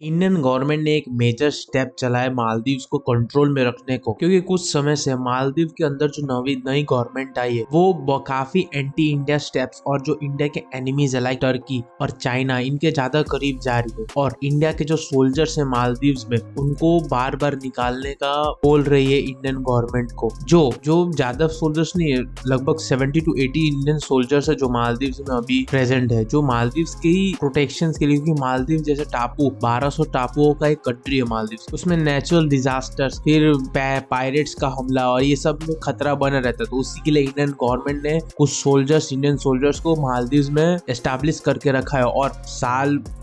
Indian government ने एक major step चला है मालदीव्स को कंट्रोल में रखने को, क्योंकि कुछ समय से मालदीव के अंदर जो नई गवर्नमेंट आई है वो काफी एंटी इंडिया स्टेप्स और जो इंडिया के एनिमीज है लाइक टर्की और चाइना इनके ज्यादा करीब जा रही है। और इंडिया के जो सोल्जर्स है मालदीव्स में उनको बार बार निकालने का बोल रही है इंडियन गवर्नमेंट को। जो जो ज्यादा सोल्जर्स नहीं है, लगभग 70 to 80 इंडियन सोल्जर्स है जो मालदीव्स में अभी प्रेजेंट है, जो मालदीव्स की प्रोटेक्शन के लिए, क्योंकि मालदीव जैसे टापू 1200 टापुओं का एक कंट्री है मालदीव, उसमें नेचुरल डिजास्टर्स फिर पायरेट्स का हमला और ये सब में खतरा बना रहता है। तो उसी के लिए इंडियन गवर्नमेंट ने कुछ सोल्जर्स, इंडियन सोल्जर्स को मालदीव में एस्टैब्लिश करके रखा है। और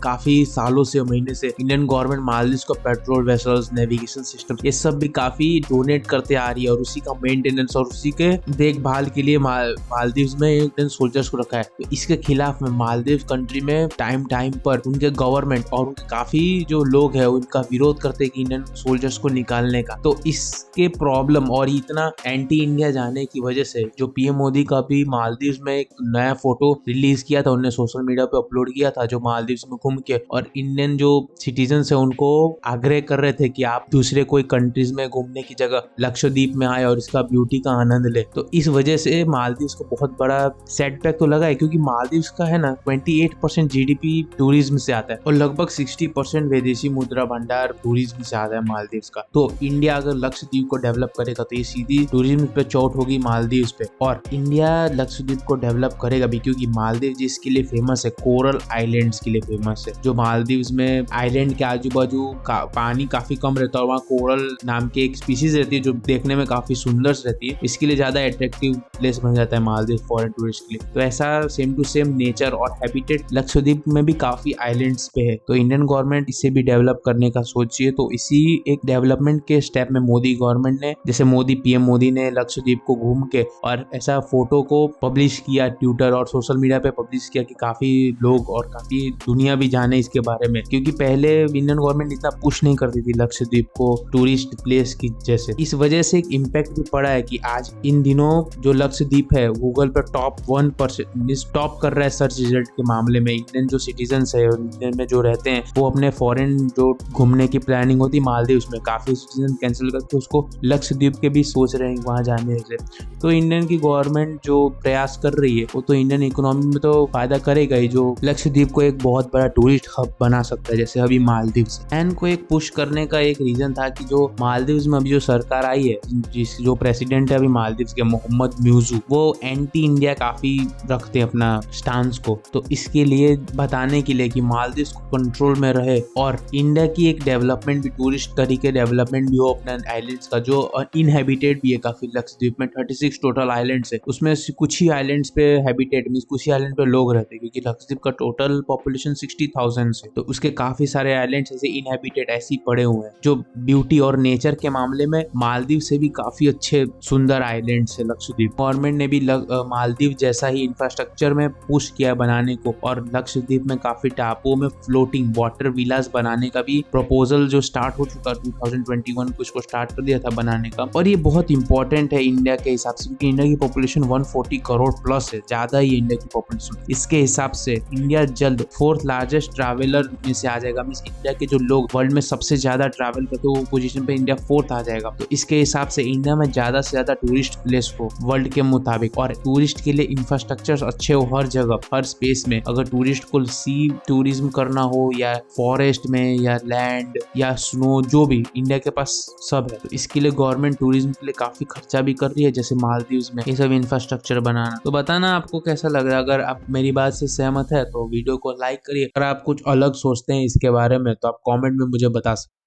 काफी सालों से, महीने से इंडियन गवर्नमेंट मालदीव को पेट्रोल वेसल्स, नेविगेशन सिस्टम ये सब भी काफी डोनेट करते आ रही है और उसी का मेंटेनेंस और उसी के देखभाल के लिए मालदीव में इंडियन सोल्जर्स को रखा है। तो इसके खिलाफ में मालदीव कंट्री में टाइम पर उनके गवर्नमेंट और उनके काफी जो लोग हैं उनका विरोध करते हैं कि इंडियन सोल्जर्स को निकालने का। तो इसके प्रॉब्लम और इतना एंटी इंडिया जाने की वजह से जो पीएम मोदी का भी मालदीव में एक नया फोटो रिलीज किया था, उन्होंने सोशल मीडिया पे अपलोड किया था, जो मालदीव में घूम के और इंडियन जो सिटीजन है उनको आग्रह कर रहे थे कि आप दूसरे कोई कंट्रीज में घूमने की जगह लक्षद्वीप में आए और इसका ब्यूटी का आनंद ले। तो इस वजह से मालदीव को बहुत बड़ा सेटबैक तो लगा है, क्योंकि मालदीव का है ना 28% जीडीपी टूरिज्म से आता है और लगभग 60% विदेशी मुद्रा भंडार टूरिज्म से आता है मालदीव का। तो इंडिया अगर लक्षद्वीप को डेवलप करेगा तो ये सीधी टूरिज्म पे चोट होगी मालदीव पे। और इंडिया लक्षद्वीप को डेवलप करेगा भी, क्योंकि मालदीव जिसके लिए फेमस है, कोरल आइलैंड्स के लिए फेमस है। जो मालदीव में आइलैंड के आजू बाजू पानी काफी कम रहता है और वहाँ कोरल नाम की एक स्पीसीज रहती है जो देखने में काफी सुंदर रहती है। इसके लिए ज्यादा अट्रैक्टिव प्लेस बन जाता है मालदीव फॉरेन टूरिस्ट के लिए। तो ऐसा सेम टू सेम नेचर और हैबिटेट लक्षद्वीप में भी काफी आइलैंड्स पे है। तो इंडियन गवर्नमेंट इसे भी डेवलप करने का सोचिए। तो इसी एक डेवलपमेंट के स्टेप में मोदी गवर्नमेंट ने, जैसे पीएम मोदी ने लक्षद्वीप को घूम के और ऐसा फोटो को पब्लिश किया ट्विटर और सोशल मीडिया पे पब्लिश किया कि काफी लोग और काफी दुनिया भी जाने इसके बारे में, क्योंकि पहले इंडियन गवर्नमेंट इतना पुश नहीं करती थी लक्षद्वीप को टूरिस्ट प्लेस की जैसे। इस वजह से एक इम्पैक्ट भी पड़ा है कि आज इन दिनों जो लक्षद्वीप है गूगल पर टॉप 1% टॉप कर रहा है सर्च रिजल्ट के मामले में। इंडियन जो सिटीजन है इंडियन में जो रहते हैं वो अपने फॉरेन जो घूमने की प्लानिंग होती मालदीव में, काफी सिटीजन कैंसिल करके उसको लक्षद्वीप के भी सोच रहे हैं वहां जाने से। तो इंडियन की गवर्नमेंट जो प्रयास कर रही है वो तो इंडियन इकोनॉमी में तो फायदा करेगा ही, जो लक्षद्वीप को एक बहुत बड़ा टूरिस्ट हब बना सकता है जैसे अभी मालदीव एंड को एक पुश करने का एक रीजन था कि जो मालदीव में अभी जो सरकार आई है, जो प्रेसिडेंट है अभी मालदीव के मोहम्मद म्यूजू, वो एंटी इंडिया काफी रखते हैं अपना स्टांस को। तो इसके लिए बताने के लिए कि मालदीव को कंट्रोल में रहे और इंडिया की एक डेवलपमेंट भी, टूरिस्ट तरीके डेवलपमेंट भी हो अपने आइलैंड्स का, जो इनहेबिटेड भी है काफी। लक्षद्वीप में 36 टोटल आइलैंड्स है, उसमें कुछ ही आइलैंड्स पे हैबिटेट मींस कुछ ही आइलैंड पे लोग रहते हैं, क्योंकि लक्षद्वीप का टोटल पॉपुलेशन 60,000 है। तो उसके काफी सारे आइलैंड्स ऐसे इनहेबिटेड ऐसे ही पड़े हुए हैं, जो ब्यूटी और नेचर के मामले में मालदीव से भी काफी अच्छे सुंदर आइलैंड्स है लक्षद्वीप। गवर्नमेंट ने भी मालदीव जैसा ही इंफ्रास्ट्रक्चर में पुश किया बनाने को और लक्षद्वीप में काफी टापुओं में फ्लोटिंग वाटर विलास बनाने का भी प्रपोजल जो स्टार्ट हो चुका 2021 को इसको स्टार्ट कर दिया था बनाने का। और ये बहुत इंपॉर्टेंट है इंडिया के हिसाब से, क्योंकि इंडिया की पॉपुलेशन 140 करोड़ प्लस है, ज्यादा ही इंडिया की पॉपुलेशन। इसके हिसाब से इंडिया जल्द 4th लार्जेस्ट ट्रैवलर में से आ जाएगा। मींस इंडिया के जो लोग वर्ल्ड में सबसे ज्यादा ट्रैवल करते वो पोजीशन पे इंडिया 4th आ जाएगा। तो इसके हिसाब से इंडिया में ज्यादा से ज्यादा टूरिस्ट प्लेस हो वर्ल्ड के मुताबिक, और टूरिस्ट के लिए इंफ्रास्ट्रक्चर अच्छे हो हर जगह हर स्पेस में। अगर टूरिस्ट को सी टूरिज्म करना हो या फॉरेस्ट में या लैंड या स्नो, जो भी इंडिया के पास सब है। तो इसके लिए गवर्नमेंट टूरिज्म के लिए काफी खर्चा भी कर रही है, जैसे मालदीव में ये सब इंफ्रास्ट्रक्चर बनाना। तो बताना आपको कैसा लग रहा है। अगर आप मेरी बात से सहमत है तो वीडियो को लाइक करिए। अगर आप कुछ अलग सोचते हैं इसके बारे में तो आप कमेंट में मुझे बता सकते हैं।